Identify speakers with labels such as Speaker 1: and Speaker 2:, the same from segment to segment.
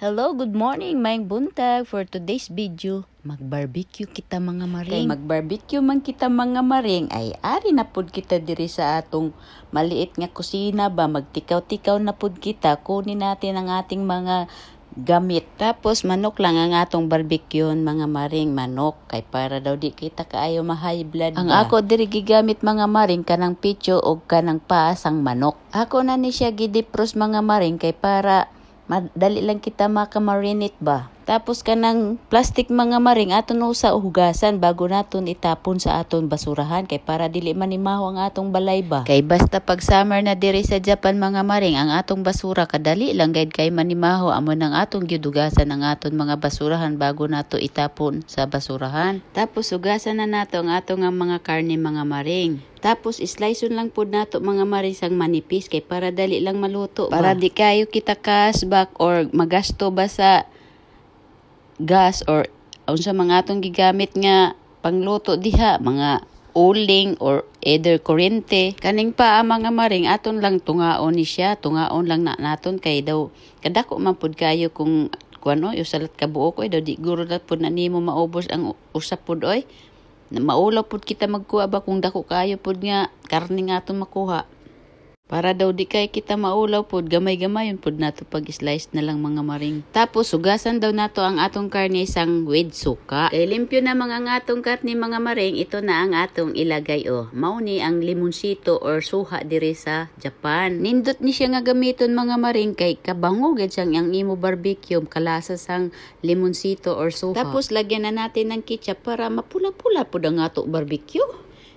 Speaker 1: Hello, good morning, maayong buntag. For today's video, mag-barbecue kita mga maring. Kay mag-barbecue man kita mga maring, ay ari na pud kita diri sa atong maliit nga kusina ba. Magtikaw-tikaw na pud kita. Kunin natin ang ating mga gamit. Tapos manok lang ang atong barbecue mga maring, manok. Kay para daw di kita kaayo ma-high blood. Ang ako diri gigamit mga maring kanang pityo o kanang paasang manok. Ako na ni siya gidipros mga maring kay para madali lang kita makamarinate ba. Tapos kanang plastic mga maring aton usa hugasan bago naton itapon sa aton basurahan kay para dili manimaho ang atong balay ba. Kay basta pag summer na diri sa Japan mga maring, ang atong basura kadali lang gayud kay manimaho amo nang atong gidugasan ang aton mga basurahan bago nato itapon sa basurahan. Tapos hugasan na nato ang atong mga karne mga maring. Tapos sliceon lang pud nato mga maring sang manipis kay para dali lang maluto ba. Para di kayo kita kasbak or magasto ba sa gas or unsa mga atong gigamit nga pangluto diha, mga uling or either kuryente. Kaning pa mga maring aton lang tungaon ni siya, tungaon lang na naton kay daw kadako man pud kayo kung kuano usalat ka buok oy daw di guro na pud na nimo maubos ang usap pud oy. Maulaw pud kita magkuha ba kung dako kayo pud nga karne nga aton makuha. Para daw di kay kita maulaw pud, gamay-gamayon pud nato pag slice na lang mga maring. Tapos hugasan daw nato ang atong karne sang with suka. Kay limpyo na mga atong karne mga maring, ito na ang atong ilagay Mao ni ang limonsito or suha diri sa Japan. Nindot ni siya nga gamiton mga maring kay kabango gid siyang ang imo barbecue kalasa sang limonsito or suha. Tapos lagyan na natin ng ketchup para mapula-pula pud ang ato barbecue.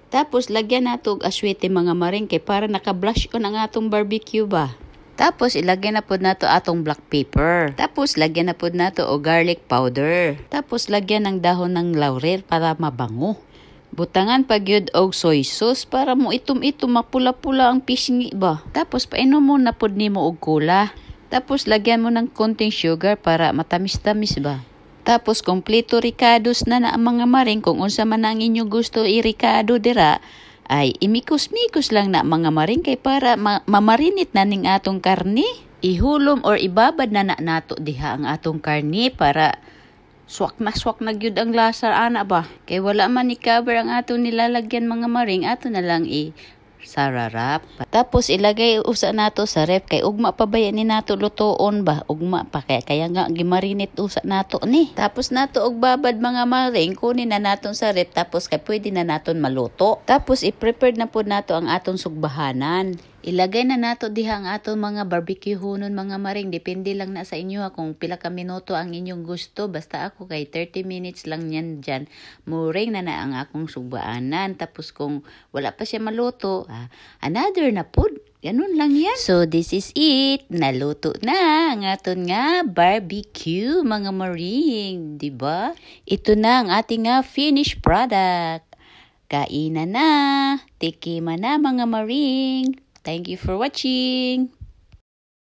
Speaker 1: Tapos lagyan nato og aswete mga maring kay para naka-blush on ang atong barbecue ba. Tapos ilagyan na pud nato atong black pepper. Tapos lagyan na pud nato og garlic powder. Tapos lagyan ng dahon ng laurel para mabango. Butangan pa gyud og soy sauce para mo itom-itom mapula-pula ang pisngi ba. Tapos painom mo na pud nimo og cola. Tapos lagyan mo ng konting sugar para matamis-tamis ba. Tapos kompleto ricados na ang mga maring kung unsa man ang inyo gusto i-ricado dira ay imikos-mikos lang na mga maring kay para mamarinit na ning atong karne. Ihulom or ibabad na nato diha ang atong karne para swak na gyud ang lasa ana ba. Kay wala man i-cover ang atong nilalagyan mga maring, ato na lang sararap. Tapos ilagay usa nato sa ref kay ugma pa baya ni nato lutoon ba, ugma pa kaya nga gimarinate usa nato ni. Tapos nato og babad mga maring kunin na naton sa ref tapos kay pwede na naton maluto. Tapos i-prepare na pud nato ang aton sugbahanan. Ilagay na nato diha ang aton mga barbecue hunon mga maring, depende lang na sa inyo kung pila ka minuto ang inyong gusto. Basta ako kay 30 minutes lang yan dyan. Muring na ang akong sugbaanan. Tapos kung wala pa siya maluto, another na pud. Ganun lang yan. So this is it. Naluto na ang aton nga barbecue mga maring, diba? Ito na ang ating finished product. Kainan na. Tikiman na mga maring. Thank you for watching.